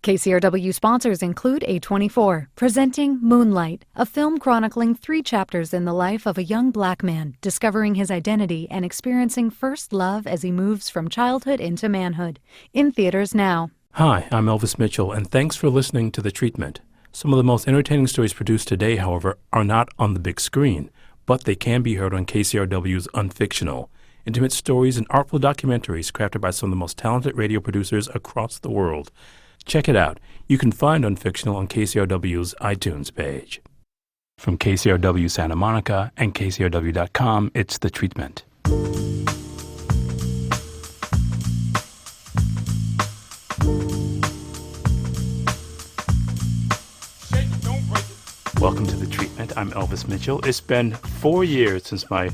KCRW sponsors include A24, presenting Moonlight, a film chronicling 3 chapters in the life of a young black man discovering his identity and experiencing first love as he moves from childhood into manhood. In theaters now. Hi, I'm Elvis Mitchell, and thanks for listening to The Treatment. Some of the most entertaining stories produced today, however, are not on the big screen, but they can be heard on KCRW's Unfictional, intimate stories and artful documentaries crafted by some of the most talented radio producers across the world. Check it out. You can find Unfictional on KCRW's iTunes page. From KCRW Santa Monica and KCRW.com, it's The Treatment. Welcome to The Treatment. I'm Elvis Mitchell. It's been 4 years since my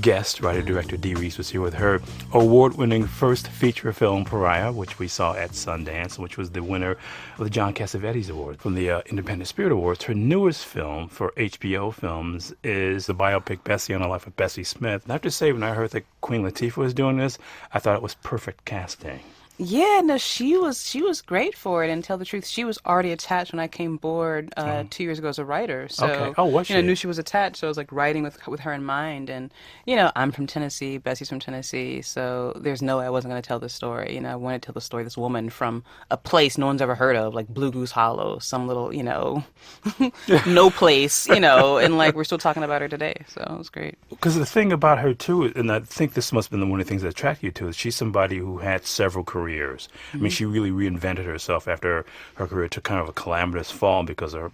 guest, writer-director Dee Rees, was here with her award-winning first feature film, Pariah, which we saw at Sundance, which was the winner of the John Cassavetes Award from the Independent Spirit Awards. Her newest film for HBO Films is the biopic Bessie on the Life of Bessie Smith. And I have to say, when I heard that Queen Latifah was doing this, I thought it was perfect casting. Yeah, no, she was great for it. And to tell the truth, she was already attached when I came aboard 2 years ago as a writer. So, okay. Oh, was she? I knew she was attached, so I was like writing with her in mind. And I'm from Tennessee, Bessie's from Tennessee, so there's no way I wasn't going to tell this story. I wanted to tell the story of this woman from a place no one's ever heard of, like Blue Goose Hollow, some little no place, and like we're still talking about her today. So it was great. Because the thing about her too, and I think this must have been one of the things that attracted you to it, she's somebody who had several careers. I mean, she really reinvented herself after her career took kind of a calamitous fall because of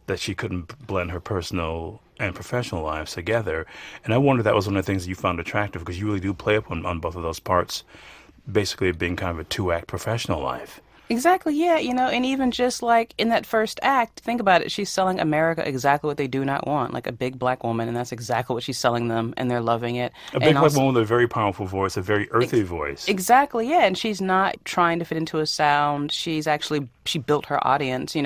that she couldn't blend her personal and professional lives together. And I wonder if that was one of the things that you found attractive, because you really do play up on both of those parts, basically being kind of a 2-act professional life. Exactly, yeah, and even just like in that first act, think about it, she's selling America exactly what they do not want, like a big black woman, and that's exactly what she's selling them, and they're loving it. A big black woman with a very powerful voice, a very earthy voice. Exactly, yeah, and she's not trying to fit into a sound. She built her audience,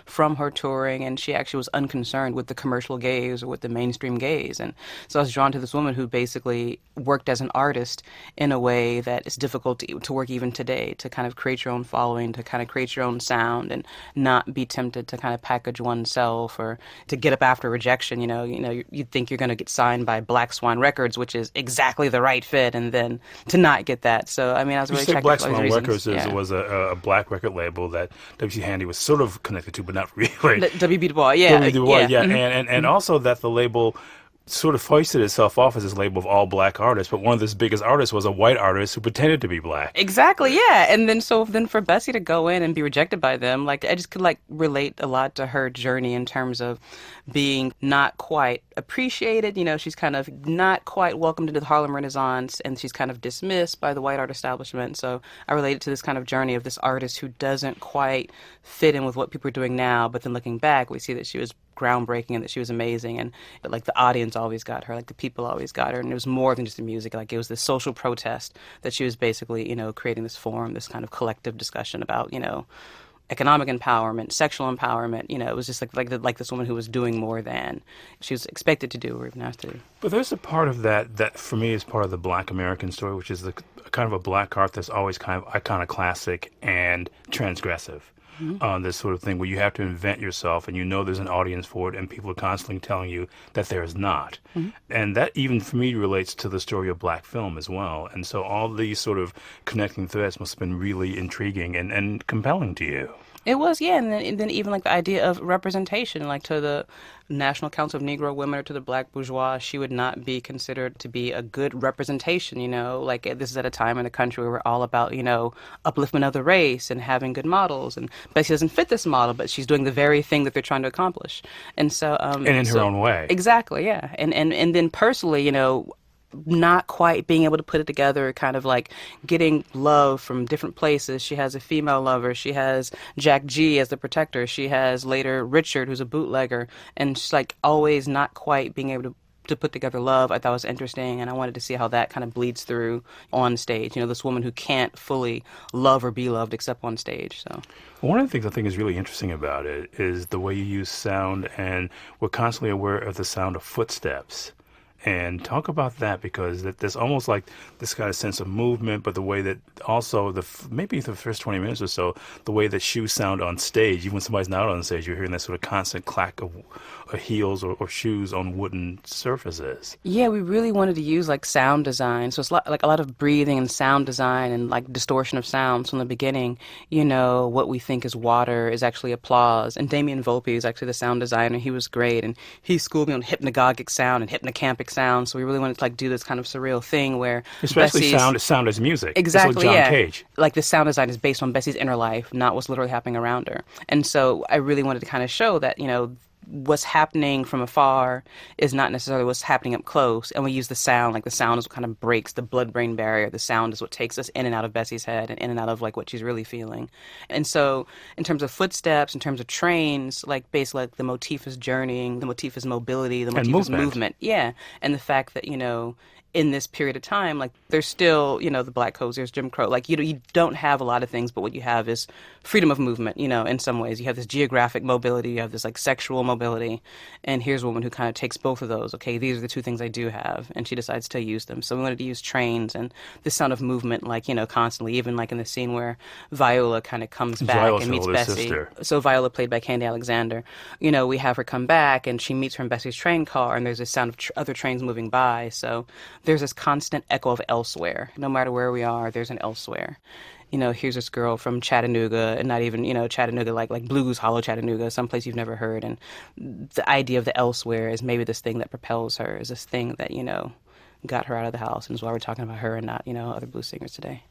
from her touring, and she actually was unconcerned with the commercial gaze or with the mainstream gaze. And so I was drawn to this woman who basically worked as an artist in a way that is difficult to work even today, to kind of create your own following, to kind of create your own sound and not be tempted to kind of package oneself or to get up after rejection. You think you're going to get signed by Black Swan Records, which is exactly the right fit, and then to not get that. So, I mean, I was really attracted Black to those Swan reasons. Records was a black record label that W.C. Handy was sort of connected to, but not really. W.B. Du Bois, yeah. W.B. Du Bois, yeah. Mm-hmm. And also that the label sort of hoisted itself off as this label of all black artists, but one of its biggest artists was a white artist who pretended to be black. Exactly, yeah. And then for Bessie to go in and be rejected by them, like I just could relate a lot to her journey in terms of being not quite appreciated. She's kind of not quite welcomed into the Harlem Renaissance, and she's kind of dismissed by the white art establishment. So I related to this kind of journey of this artist who doesn't quite fit in with what people are doing now, but then looking back, we see that she was groundbreaking and that she was amazing, but the audience always got her, the people always got her, and it was more than just the music. It was this social protest that she was basically creating this forum, this kind of collective discussion about economic empowerment, sexual empowerment. It was just like this woman who was doing more than she was expected to do or even asked to do. But there's a part of that for me is part of the Black American story, which is the kind of a black art that's always kind of iconoclastic and transgressive. On this sort of thing where you have to invent yourself and there's an audience for it and people are constantly telling you that there is not. Mm-hmm. And that even for me relates to the story of black film as well. And so all these sort of connecting threads must have been really intriguing and compelling to you. It was, yeah, and then even the idea of representation, to the National Council of Negro Women or to the black bourgeois, she would not be considered to be a good representation, this is at a time in the country where we're all about, upliftment of the race and having good models, and Bessie doesn't fit this model, but she's doing the very thing that they're trying to accomplish. And so... and in her own way. Exactly, yeah. And then personally, not quite being able to put it together, kind of getting love from different places. She has a female lover. She has Jack G as the protector. She has later Richard, who's a bootlegger. And she's always not quite being able to put together love. I thought was interesting, and I wanted to see how that kind of bleeds through on stage. This woman who can't fully love or be loved except on stage. So one of the things I think is really interesting about it is the way you use sound, and we're constantly aware of the sound of footsteps. And talk about that, because there's almost like this kind of sense of movement, but the way that also maybe the first 20 minutes or so, the way that shoes sound on stage, even when somebody's not on stage, you're hearing that sort of constant clack of heels or shoes on wooden surfaces. Yeah, we really wanted to use like sound design. So it's like a lot of breathing and sound design and like distortion of sounds from the beginning. You know, what we think is water is actually applause. And Damien Volpe is actually the sound designer. He was great. And he schooled me on hypnagogic sound and hypnocampic sound. So we really wanted to like do this kind of surreal thing where Especially sound as music. Exactly, it's like John yeah. Cage. Like the sound design is based on Bessie's inner life, not what's literally happening around her. And so I really wanted to kind of show that, you know, what's happening from afar is not necessarily what's happening up close. And we use the sound, like the sound is what kind of breaks the blood-brain barrier. The sound is what takes us in and out of Bessie's head and in and out of like what she's really feeling. And so in terms of footsteps, in terms of trains, like basically like the motif is journeying, the motif is mobility, the motif is movement. Yeah. And the fact that, you know, in this period of time, like there's still, you know, the Black Codes, there's Jim Crow. Like, you know, you don't have a lot of things, but what you have is freedom of movement, you know, in some ways. You have this geographic mobility, you have this like sexual mobility. And here's a woman who kind of takes both of those. Okay, these are the two things I do have. And she decides to use them. So we wanted to use trains and the sound of movement, like, you know, constantly, even like in the scene where Viola kind of comes back and meets Bessie. Sister. So Viola, played by Candy Alexander, you know, we have her come back and she meets her in Bessie's train car and there's this sound of other trains moving by. So there's this constant echo of elsewhere. No matter where we are, there's an elsewhere. You know, here's this girl from Chattanooga, and not even, you know, Chattanooga like Blues Hollow Chattanooga, someplace you've never heard. And the idea of the elsewhere is maybe this thing that propels her, is this thing that, you know, got her out of the house, and is why we're talking about her and not, you know, other blues singers today.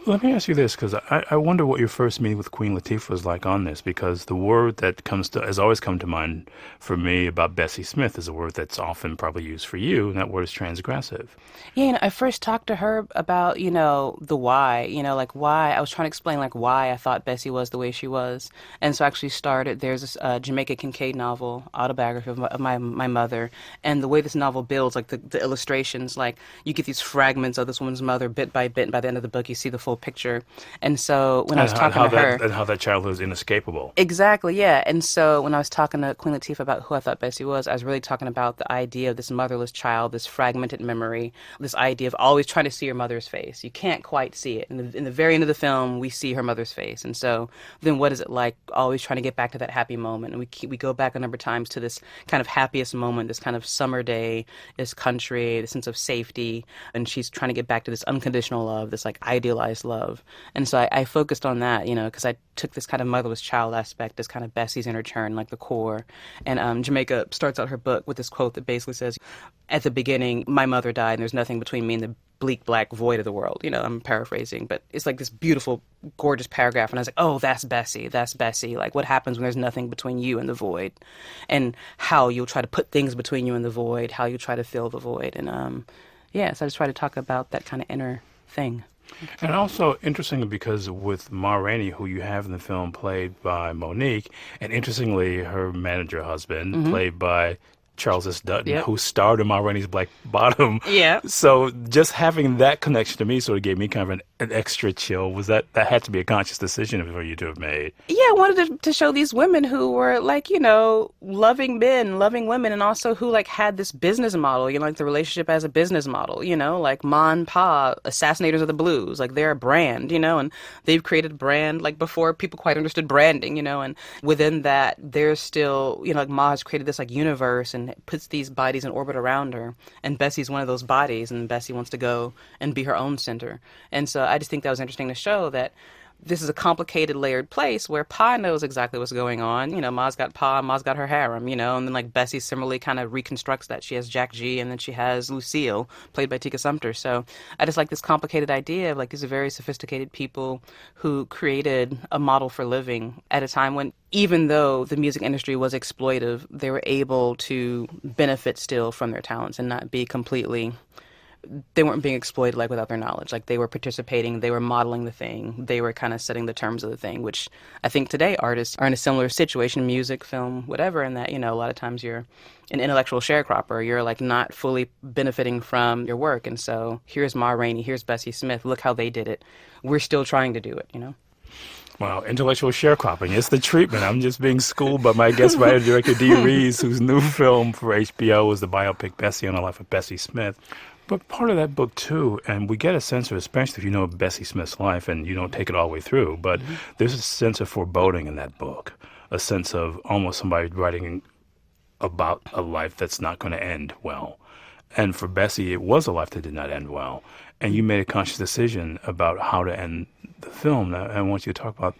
Let me ask you this, because I wonder what your first meeting with Queen Latifah was like on this, because the word that has always come to mind for me about Bessie Smith is a word that's often probably used for you, and that word is transgressive. Yeah, you know, I first talked to her about, you know, the why, you know, like why, I was trying to explain like why I thought Bessie was the way she was. And so I actually started, there's this Jamaica Kincaid novel, autobiography of my mother, and the way this novel builds, like the illustrations, like you get these fragments of this woman's mother bit by bit, and by the end of the book you see the full picture. And so when I was talking to her... And how that childhood is inescapable. Exactly, yeah. And so when I was talking to Queen Latifah about who I thought Bessie was, I was really talking about the idea of this motherless child, this fragmented memory, this idea of always trying to see your mother's face. You can't quite see it. In the very end of the film, we see her mother's face. And so then what is it like always trying to get back to that happy moment? And we go back a number of times to this kind of happiest moment, this kind of summer day, this country, this sense of safety. And she's trying to get back to this unconditional love, this like idealized love. And so I focused on that, you know, because I took this kind of motherless child aspect, this kind of Bessie's inner turn, like the core. And Jamaica starts out her book with this quote that basically says, at the beginning, my mother died and there's nothing between me and the bleak black void of the world. You know, I'm paraphrasing, but it's like this beautiful, gorgeous paragraph. And I was like, oh, that's Bessie. That's Bessie. Like what happens when there's nothing between you and the void, and how you'll try to put things between you and the void, how you try to fill the void. And yeah, so I just try to talk about that kind of inner thing. And also, interestingly, because with Ma Rainey, who you have in the film, played by Monique, and interestingly, her manager husband, played by Charles S. Dutton, who starred in Ma Rainey's Black Bottom. Yeah. So just having that connection to me sort of gave me kind of an extra chill. Was that had to be a conscious decision for you to have made? Yeah, I wanted to show these women who were like, you know, loving men, loving women, and also who like had this business model, you know, like the relationship as a business model, you know, like Ma and Pa, Assassinators of the Blues, like they're a brand, you know, and they've created a brand like before people quite understood branding, you know, and within that there's still, you know, like Ma has created this like universe and puts these bodies in orbit around her, and Bessie's one of those bodies, and Bessie wants to go and be her own center. And so I just think that was interesting to show that this is a complicated, layered place where Pa knows exactly what's going on. You know, Ma's got Pa, Ma's got her harem, you know, and then like Bessie similarly kind of reconstructs that. She has Jack G, and then she has Lucille, played by Tika Sumpter. So I just like this complicated idea of like these are very sophisticated people who created a model for living at a time when, even though the music industry was exploitive, they were able to benefit still from their talents and not be completely... They weren't being exploited like without their knowledge. Like they were participating, they were modeling the thing, they were kind of setting the terms of the thing, which I think today artists are in a similar situation, music, film, whatever, in that, you know, a lot of times you're an intellectual sharecropper. You're like not fully benefiting from your work. And so here's Ma Rainey, here's Bessie Smith, look how they did it. We're still trying to do it, you know? Wow, intellectual sharecropping. It's the treatment. I'm just being schooled by my guest writer director Dee Rees, whose new film for HBO is the biopic Bessie on the life of Bessie Smith. But part of that book too, and we get a sense of, especially if you know Bessie Smith's life and you don't take it all the way through, but there's a sense of foreboding in that book, a sense of almost somebody writing about a life that's not going to end well. And for Bessie, it was a life that did not end well. And you made a conscious decision about how to end the film. Now, I want you to talk about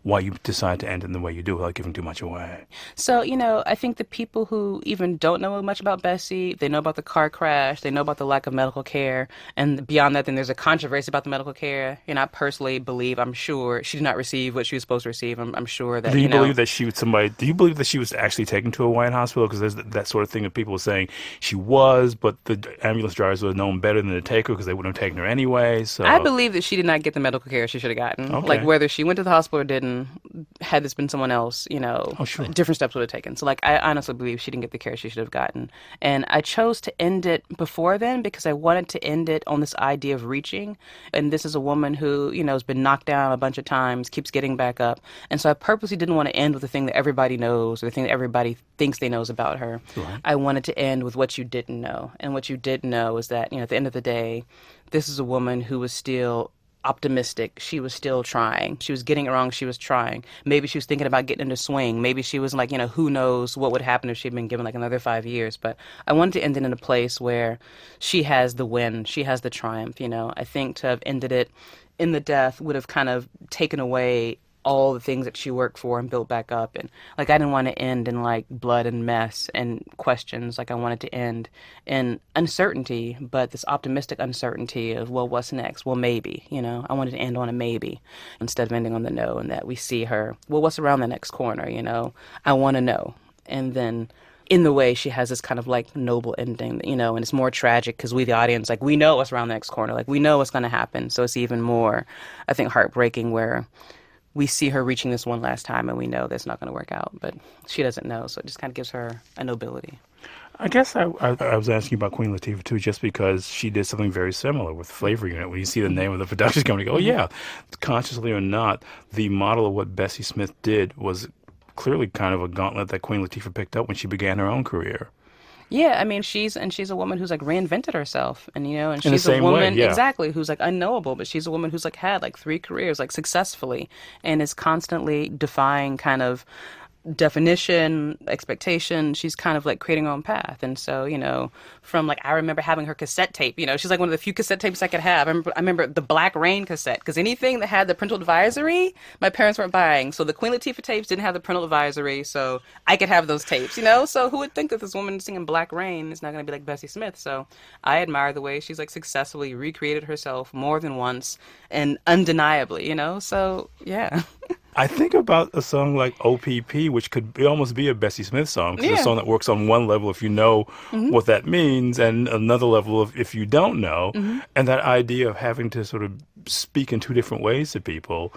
why you decide to end it in the way you do without giving too much away. So, I think the people who even don't know much about Bessie, they know about the car crash, they know about the lack of medical care, and beyond that, then there's a controversy about the medical care. I personally believe, I'm sure, she did not receive what she was supposed to receive. I'm sure that, Do you believe that she was do you believe that she was actually taken to a Hawaiian hospital? Because there's that sort of thing that people are saying she was, but the ambulance drivers would have known better than to take her because they wouldn't have taken her anyway. So I believe that she did not get the medical care she should have gotten. Okay. Like, whether she went to the hospital or didn't, had this been someone else, Oh, sure. different steps would have taken. So, like, I honestly believe she didn't get the care she should have gotten. And I chose to end it before then because I wanted to end it on this idea of reaching. And this is a woman who, has been knocked down a bunch of times, keeps getting back up. And so I purposely didn't want to end with the thing that everybody knows or the thing that everybody thinks they knows about her. Right. I wanted to end with what you didn't know. And what you did know is that, at the end of the day, this is a woman who was still optimistic. She was still trying. She was getting it wrong. She was trying. Maybe she was thinking about getting into swing. Maybe she was like, who knows what would happen if she'd been given like another 5 years. But I wanted to end it in a place where she has the win. She has the triumph. I think to have ended it in the death would have kind of taken away all the things that she worked for and built back up. And like, I didn't want to end in like blood and mess and questions. Like, I wanted to end in uncertainty, but this optimistic uncertainty of, well, what's next? Well, maybe, I wanted to end on a maybe instead of ending on the no, and that we see her, well, what's around the next corner? I want to know. And then in the way she has this kind of like noble ending, and it's more tragic because we, the audience, like, we know what's around the next corner. Like, we know what's going to happen. So it's even more, I think, heartbreaking where we see her reaching this one last time and we know that's not going to work out, but she doesn't know. So it just kind of gives her a nobility. I guess I was asking about Queen Latifah too, just because she did something very similar with Flavor Unit. When you see the name of the production company, you go, oh yeah, consciously or not, the model of what Bessie Smith did was clearly kind of a gauntlet that Queen Latifah picked up when she began her own career. Yeah, I mean, she's a woman who's like reinvented herself, and and In the she's a same woman way, yeah. exactly who's like unknowable, but she's a woman who's like had like 3 careers like successfully, and is constantly defying kind of definition, expectation. She's kind of like creating her own path. And so, from like, I remember having her cassette tape, she's like one of the few cassette tapes I could have. I remember the Black Rain cassette, because anything that had the parental advisory, my parents weren't buying. So the Queen Latifah tapes didn't have the parental advisory, so I could have those tapes, So who would think that this woman singing Black Rain is not going to be like Bessie Smith? So I admire the way she's like successfully recreated herself more than once and undeniably, So yeah. I think about a song like OPP, which could almost be a Bessie Smith song. 'Cause it's a song that works on one level if you know what that means, and another level if you don't know. And that idea of having to sort of speak in 2 different ways to people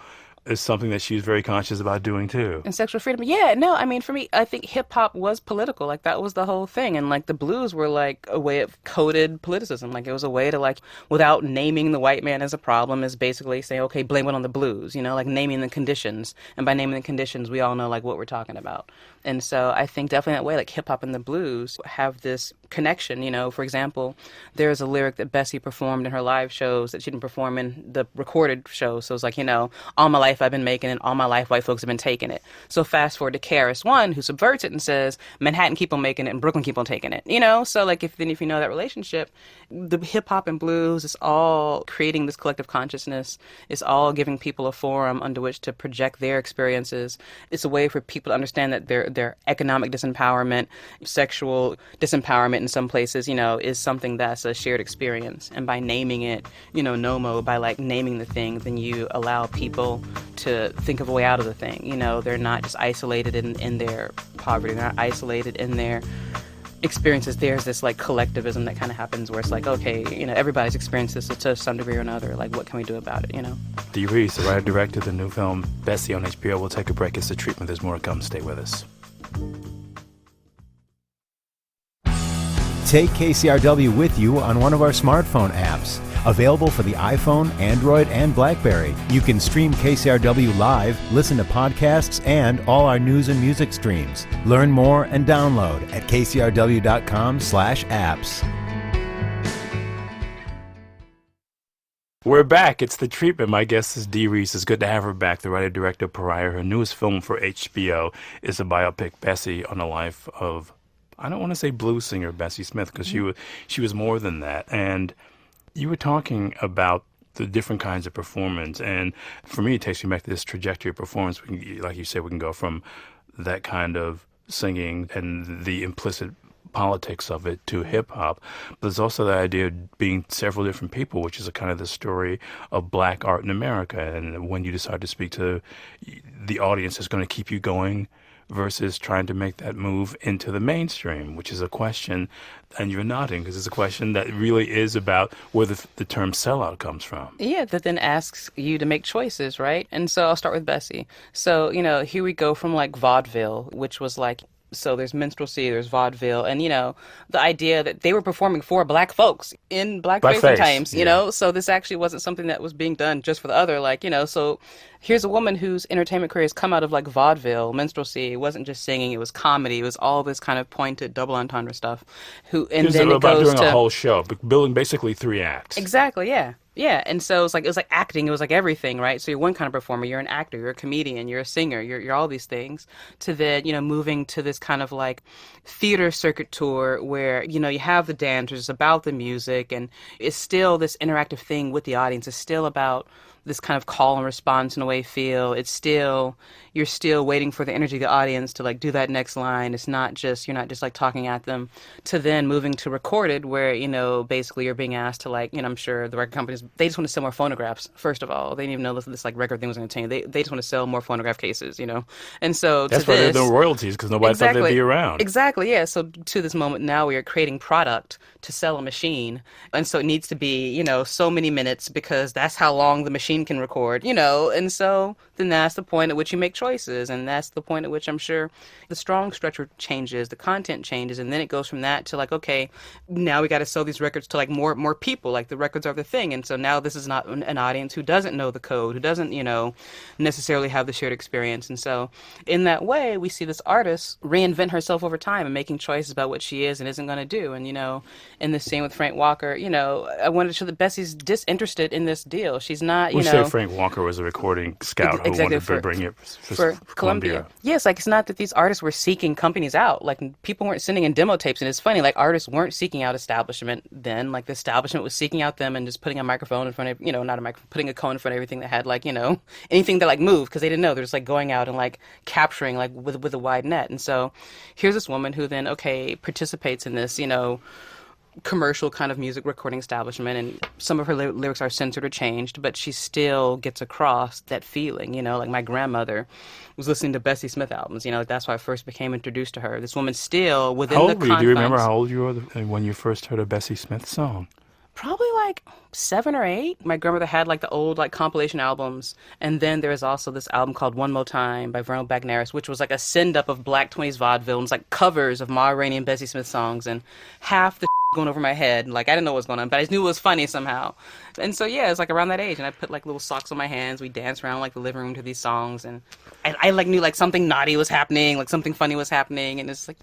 is something that she's very conscious about doing too. And sexual freedom. Yeah, no, I mean, for me, I think hip hop was political. Like, that was the whole thing. And like, the blues were like a way of coded politicism. Like, it was a way to like, without naming the white man as a problem, is basically saying, okay, blame it on the blues, like naming the conditions. And by naming the conditions, we all know like what we're talking about. And so I think definitely that way, like hip hop and the blues have this connection. For example, there's a lyric that Bessie performed in her live shows that she didn't perform in the recorded shows. So it's like, all my life I've been making it, all my life white folks have been taking it. So fast forward to KRS-One, who subverts it and says, Manhattan keep on making it and Brooklyn keep on taking it. So like, if you know that relationship, the hip hop and blues is all creating this collective consciousness. It's all giving people a forum under which to project their experiences. It's a way for people to understand that their economic disempowerment, sexual disempowerment in some places, is something that's a shared experience. And by naming it, NOMO, by like naming the thing, then you allow people to think of a way out of the thing. They're not just isolated in their poverty. They're not isolated in their experiences. There's this like collectivism that kind of happens where it's like, okay, everybody's experienced this to some degree or another. Like, what can we do about it, Dee Rees, the writer directed the new film Bessie on HBO. We'll take a break. It's The Treatment. There's more to come. Stay with us. Take KCRW with you on one of our smartphone apps. Available for the iPhone, Android, and BlackBerry. You can stream KCRW live, listen to podcasts, and all our news and music streams. Learn more and download at kcrw.com/apps. We're back. It's The Treatment. My guest is Dee Rees. It's good to have her back, the writer-director of Pariah. Her newest film for HBO is a biopic, Bessie, on the life of, I don't want to say blues singer Bessie Smith, because she was more than that. And you were talking about the different kinds of performance, and for me, it takes me back to this trajectory of performance. We can, like you said, we can go from that kind of singing and the implicit politics of it to hip hop. But there's also the idea of being several different people, which is a kind of the story of black art in America. And when you decide to speak to the audience that's going to keep you going versus trying to make that move into the mainstream, which is a question, and you're nodding because it's a question that really is about where the term sellout comes from. Yeah, that then asks you to make choices, right? And so I'll start with Bessie. So, here we go from like vaudeville, which was like, so there's minstrelsy, there's vaudeville, and the idea that they were performing for black folks in blackface times, so this actually wasn't something that was being done just for the other, so here's a woman whose entertainment career has come out of like vaudeville, minstrelsy. It wasn't just singing, it was comedy, it was all this kind of pointed double entendre stuff. And then it goes doing a whole show, building basically 3 acts. Exactly, yeah. Yeah, and so it was like acting, it was like everything, right? So you're one kind of performer, you're an actor, you're a comedian, you're a singer, you're all these things, to then, moving to this kind of like theater circuit tour where, you have the dancers, it's about the music, and it's still this interactive thing with the audience. It's still about this kind of call and response in a way feel. It's still, you're still waiting for the energy of the audience to like do that next line. It's not just, you're not just like talking at them, to then moving to recorded where, basically you're being asked to like, I'm sure the record companies, they just want to sell more phonographs, first of all. They didn't even know this like record thing was going to change. They just want to sell more phonograph cases, And so that's why they're the royalties, because nobody thought they'd be around. Exactly, yeah. So to this moment now we are creating product to sell a machine. And so it needs to be, so many minutes because that's how long the machine can record, and so then that's the point at which you make choices, and that's the point at which I'm sure the strong structure changes, the content changes, and then it goes from that to like, okay, now we got to sell these records to like more people, like the records are the thing, and so now this is not an audience who doesn't know the code, who doesn't, necessarily have the shared experience, and so in that way we see this artist reinvent herself over time and making choices about what she is and isn't going to do, and in the same with Frank Walker, I wanted to show that Bessie's disinterested in this deal. She's not, Frank Walker was a recording scout who wanted to bring it for Columbia. Yes, like it's not that these artists were seeking companies out. Like people weren't sending in demo tapes, and it's funny. Like artists weren't seeking out establishment then. Like the establishment was seeking out them and just putting a microphone in front of not a microphone, putting a cone in front of everything that had like anything that like moved because they didn't know. They're just like going out and like capturing like with a wide net. And so here's this woman who then participates in this commercial kind of music recording establishment, and some of her lyrics are censored or changed, but she still gets across that feeling, like my grandmother was listening to Bessie Smith albums, like that's why I first became introduced to her. This woman still within the confines. Do you remember how old you were when you first heard a Bessie Smith song? Probably like 7 or 8. My grandmother had like the old like compilation albums, and then there was also this album called One More Time by Verno Bagneris, which was like a send-up of Black 20s vaudeville. It was like covers of Ma Rainey and Bessie Smith songs, and half the going over my head. Like I didn't know what was going on, but I just knew it was funny somehow. And so yeah, it's like around that age, and I put like little socks on my hands. We danced around like the living room to these songs, and I like knew like something naughty was happening, like something funny was happening, and it's like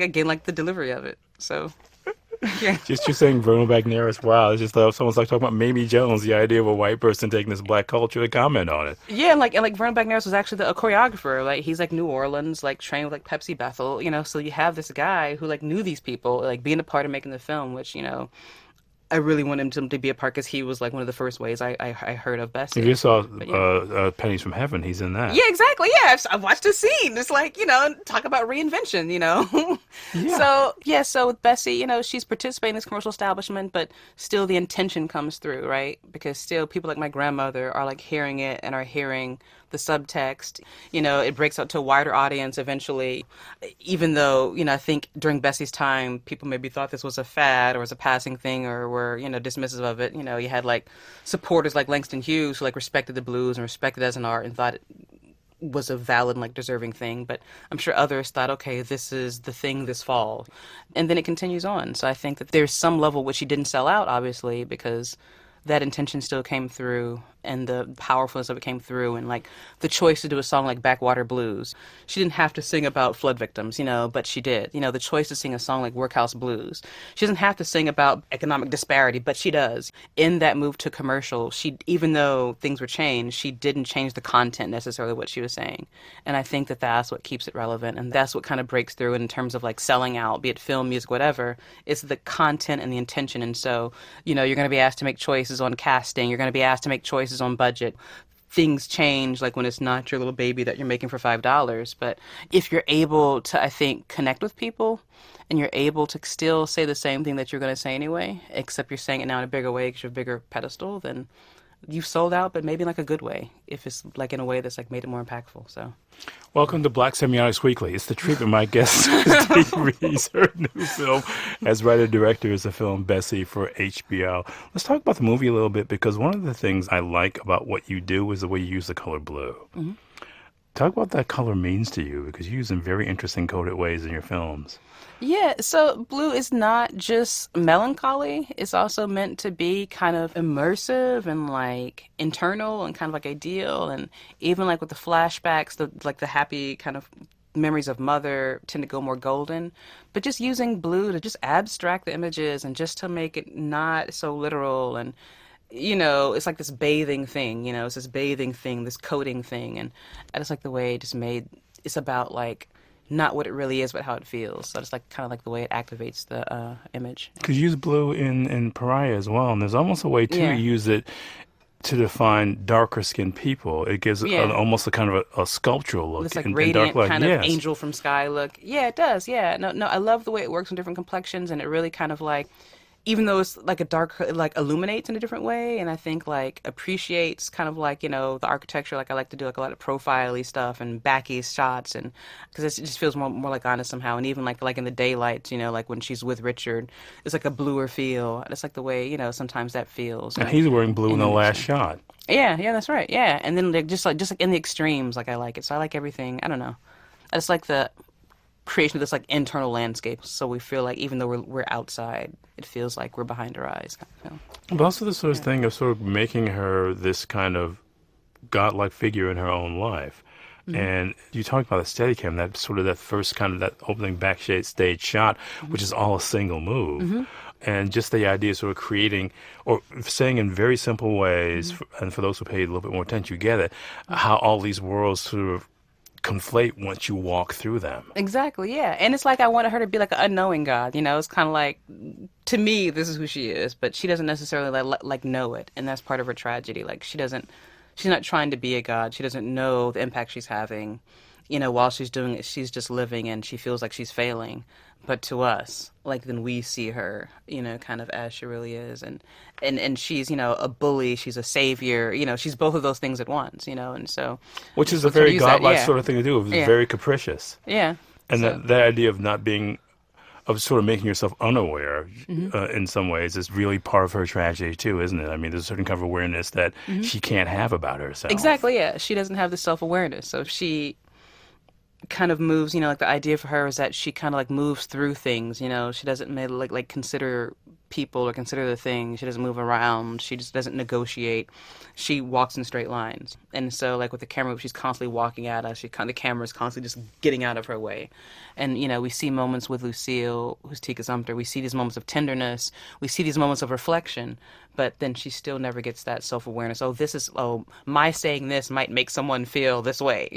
again like the delivery of it. So. Yeah. Just you saying Verno Bagneris, wow, it's just like someone's like talking about Mamie Jones, the idea of a white person taking this black culture to comment on it. Yeah, and like Verno Bagneris was actually a choreographer. Like he's like New Orleans, like trained with like Pepsi Bethel, so you have this guy who like knew these people, like being a part of making the film, which I really wanted him to be a part because he was like one of the first ways I heard of Bessie. You saw Pennies from Heaven. He's in that. Yeah, exactly. Yeah, I've watched the scene. It's like talk about reinvention. Yeah. So with Bessie, she's participating in this commercial establishment, but still the intention comes through, right? Because still people like my grandmother are like hearing it and are hearing the subtext. It breaks out to a wider audience eventually, even though, I think during Bessie's time, people maybe thought this was a fad or was a passing thing or were, dismissive of it. You had like supporters like Langston Hughes who like respected the blues and respected it as an art and thought was a valid, like, deserving thing. But I'm sure others thought, okay, this is the thing this fall. And then it continues on. So I think that there's some level which she didn't sell out, obviously, because that intention still came through, and the powerfulness of it came through, and like the choice to do a song like Backwater Blues. She didn't have to sing about flood victims, but she did. The choice to sing a song like Workhouse Blues. She doesn't have to sing about economic disparity, but she does. In that move to commercial, even though things were changed, she didn't change the content necessarily what she was saying. And I think that that's what keeps it relevant, and that's what kind of breaks through in terms of like selling out, be it film, music, whatever. It's the content and the intention. And so, you're going to be asked to make choices on casting. You're going to be asked to make choices on budget. Things change, like when it's not your little baby that you're making for $5. But if you're able to, I think, connect with people, and you're able to still say the same thing that you're going to say anyway, except you're saying it now in a bigger way because you're a bigger pedestal, then you've sold out, but maybe in like a good way, if it's like in a way that's like made it more impactful. So, welcome to Black Semiotics Weekly. It's the treatment. My guest is Dee Rees. Her new film as writer-director is the film Bessie for HBO. Let's talk about the movie a little bit, because one of the things I like about what you do is the way you use the color blue. Mm-hmm. Talk about what that color means to you, because you use it in very interesting coded ways in your films. Yeah, so blue is not just melancholy. It's also meant to be kind of immersive and like internal and kind of like ideal. And even like with the flashbacks, the happy kind of memories of mother tend to go more golden. But just using blue to just abstract the images and just to make it not so literal. And it's like this bathing thing, it's this bathing thing, this coding thing. And I just like the way it just it's about like not what it really is, but how it feels. So it's like kind of like the way it activates the image. Because you use blue in Pariah as well, and there's almost a way to use it to define darker skinned people. It gives almost a kind of a sculptural look. This like in radiant dark light. kind of angel from sky look. Yeah, it does. Yeah, no, I love the way it works on different complexions, and it really kind of like, even though it's like a dark, it like illuminates in a different way, and I think like appreciates kind of like, the architecture. Like I like to do like a lot of profile-y stuff and backy shots, and because it just feels more like honest somehow. And even like in the daylight, like when she's with Richard, it's like a bluer feel. And it's like the way, sometimes that feels. And he's wearing blue in the last shot. Yeah, that's right. Yeah, and then like just like in the extremes, like I like it. So I like everything. I don't know. I just like the creation of this like internal landscape, so we feel like even though we're outside, it feels like we're behind her eyes. But also the sort of thing of sort of making her this kind of godlike figure in her own life. Mm-hmm. And you talked about the Steadicam, that sort of that first kind of that opening backstage shot, which is all a single move. Mm-hmm. And just the idea of sort of creating or saying in very simple ways, and for those who pay a little bit more attention, you get it, how all these worlds sort of conflate once you walk through them. Exactly, yeah. And it's like I wanted her to be like an unknowing God, It's kind of like, to me, this is who she is, but she doesn't necessarily like know it, and that's part of her tragedy. Like she's not trying to be a God. She doesn't know the impact she's having. While she's doing it, she's just living, and she feels like she's failing. But to us, like, then we see her, kind of as she really is. And she's, a bully, she's a savior, she's both of those things at once, and so. Which is a very godlike sort of thing to do. It's very capricious. Yeah. And that idea of not being, of sort of making yourself unaware in some ways is really part of her tragedy too, isn't it? I mean, there's a certain kind of awareness that she can't have about herself. Exactly, yeah. She doesn't have the self-awareness. So she kind of moves, like the idea for her is that she kind of like moves through things, she doesn't like consider people or consider the things. She doesn't move around. She just doesn't negotiate. She walks in straight lines. And so like with the camera, she's constantly walking at us. The camera is constantly just getting out of her way. And, we see moments with Lucille, who's Tika Sumter. We see these moments of tenderness. We see these moments of reflection. But then she still never gets that self-awareness. My saying this might make someone feel this way.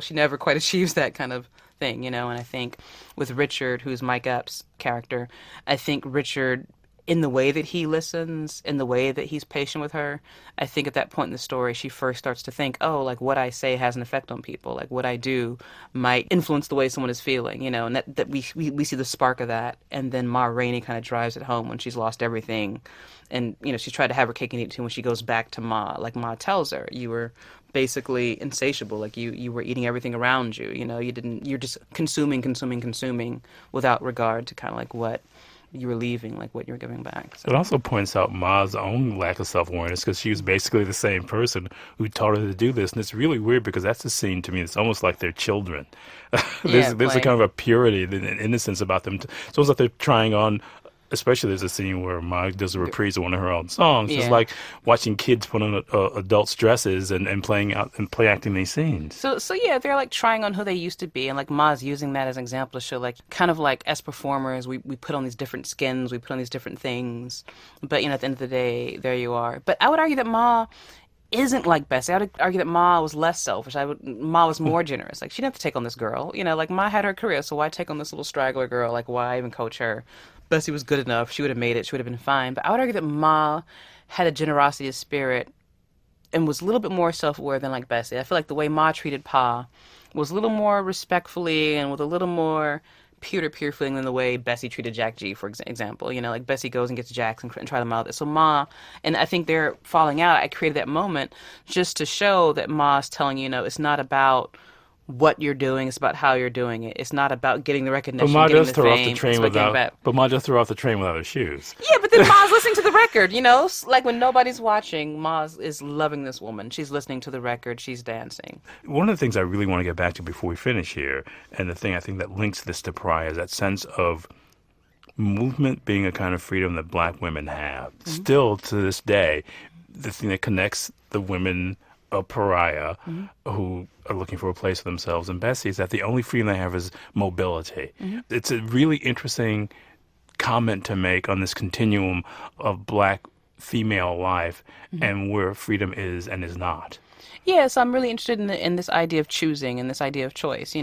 She never quite achieves that kind of thing, And I think with Richard, who's Mike Epps' character, I think Richard, in the way that he listens, in the way that he's patient with her, I think at that point in the story, she first starts to think, like what I say has an effect on people. Like what I do might influence the way someone is feeling, and that we see the spark of that. And then Ma Rainey kind of drives it home when she's lost everything. And, she's tried to have her cake and eat it too when she goes back to Ma. Like Ma tells her, you were basically insatiable. Like you were eating everything around you, you're just consuming without regard to kind of like what you were leaving, like what you were giving back. So. It also points out Ma's own lack of self-awareness because she was basically the same person who taught her to do this. And it's really weird because that's a scene to me. It's almost like they're children. There's a kind of a purity and innocence about them. It's almost like they're trying on. Especially there's a scene where Ma does a reprise of one of her own songs. Yeah. It's like watching kids put on adults' dresses and playing out and play acting these scenes. So yeah, they're like trying on who they used to be, and like Ma's using that as an example to show like kind of like as performers, we put on these different skins, we put on these different things, but at the end of the day, there you are. But I would argue that Ma isn't like Bessie. I would argue that Ma was less selfish. Ma was more generous. Like she didn't have to take on this girl. Like Ma had her career, so why take on this little straggler girl? Like why even coach her? Bessie was good enough. She would have made it. She would have been fine. But I would argue that Ma had a generosity of spirit and was a little bit more self-aware than like Bessie. I feel like the way Ma treated Pa was a little more respectfully and with a little more peer-to-peer feeling than the way Bessie treated Jack G, for example. Like Bessie goes and gets Jax and try them out. So Ma, and I think they're falling out. I created that moment just to show that Ma's telling it's not about what you're doing, it's about how you're doing it. It's not about getting the recognition, Ma getting does the throw fame. off the train but Ma does throw off the train without her shoes. Yeah, but then Ma's listening to the record, Like when nobody's watching, Ma is loving this woman. She's listening to the record, she's dancing. One of the things I really want to get back to before we finish here, and the thing I think that links this to Pariah, is that sense of movement being a kind of freedom that black women have. Mm-hmm. Still to this day, the thing that connects the women of Pariah who are looking for a place for themselves and Bessie is that the only freedom they have is mobility. Mm-hmm. It's a really interesting comment to make on this continuum of black female life and where freedom is and is not. Yeah, so I'm really interested in this idea of choosing and this idea of choice,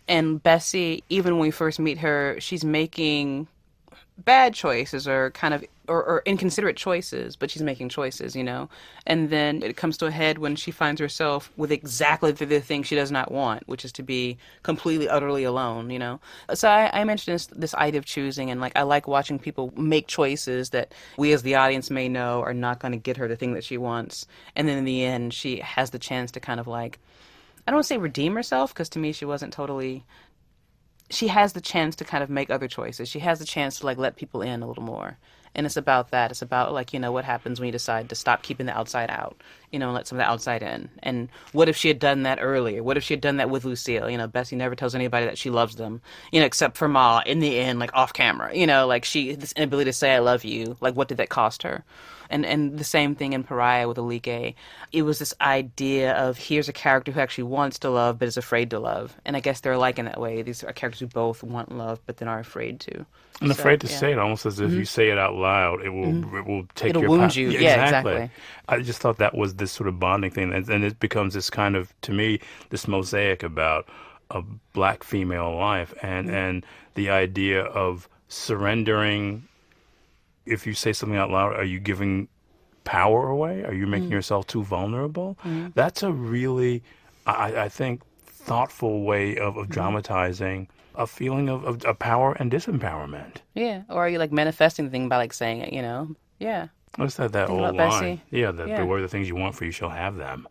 And Bessie, even when we first meet her, she's making bad choices or kind of or inconsiderate choices, but she's making choices, And then it comes to a head when she finds herself with exactly the thing she does not want, which is to be completely, utterly alone, So I mentioned this idea of choosing, and I like watching people make choices that we as the audience may know are not going to get her the thing that she wants. And then in the end, she has the chance to kind of I don't want to say redeem herself, because to me she wasn't totally... She has the chance to kind of make other choices. She has the chance to let people in a little more. And it's about that. It's about what happens when you decide to stop keeping the outside out, and let some of the outside in. And what if she had done that earlier? What if she had done that with Lucille? Bessie never tells anybody that she loves them, except for Ma in the end, off camera, this inability to say I love you, what did that cost her? And the same thing in Pariah with Alike. It was this idea of here's a character who actually wants to love but is afraid to love. And I guess they're alike in that way. These are characters who both want love but then are afraid to. And afraid to say it, almost as if you say it out loud, it will take It'll your wound you. Yeah, exactly. I just thought that was this sort of bonding thing. And it becomes this kind of, to me, this mosaic about a black female life and the idea of surrendering. If you say something out loud, are you giving power away? Are you making yourself too vulnerable? That's a really, I think, thoughtful way of dramatizing a feeling of power and disempowerment. Yeah. Or are you manifesting the thing by saying it, Yeah. What's that Think old line? Bessie. Yeah, beware the things you want, for you shall have them.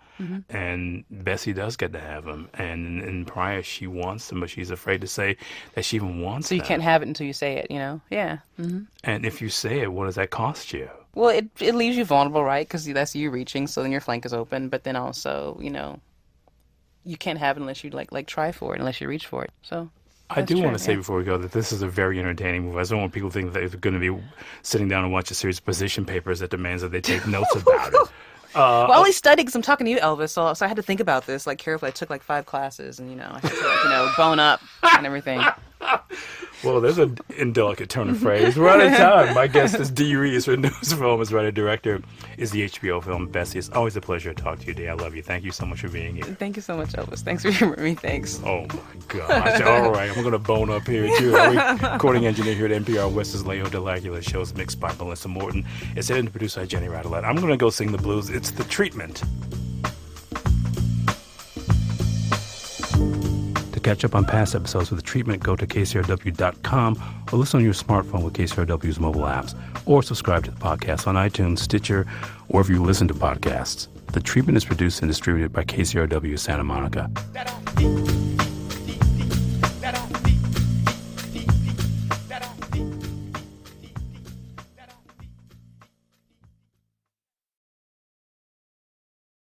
And Bessie does get to have them. And in Pariah, she wants them, but she's afraid to say that she even wants them. So you can't have it until you say it, Yeah. And if you say it, what does that cost you? Well, it leaves you vulnerable, right? Because that's you reaching, so then your flank is open. But then also, you can't have it unless you try for it, unless you reach for it. So I do want to say before we go that this is a very entertaining movie. I don't want people to think that they're going to be sitting down and watch a series of position papers that demands that they take notes about it. Well, I only studied because I'm talking to you, Elvis, so I had to think about this carefully. I took 5 classes, and I had to bone up and everything. Well, there's an indelicate turn of phrase. We're out of time. My guest is Dee Rees, her news film as writer-director is the HBO film Bessie. It's always a pleasure to talk to you, Dee. I love you. Thank you so much for being here. Thank you so much, Elvis. Thanks for humoring me. Thanks. Oh, my gosh. All right. I'm going to bone up here, too. Our recording engineer here at NPR West is Leo Delagula. The show's mixed by Melissa Morton. It's edited and produced by Jenny Radelet. I'm going to go sing the blues. It's The Treatment. To catch up on past episodes of The Treatment, go to KCRW.com or listen on your smartphone with KCRW's mobile apps, or subscribe to the podcast on iTunes, Stitcher, or wherever you listen to podcasts. The Treatment is produced and distributed by KCRW Santa Monica.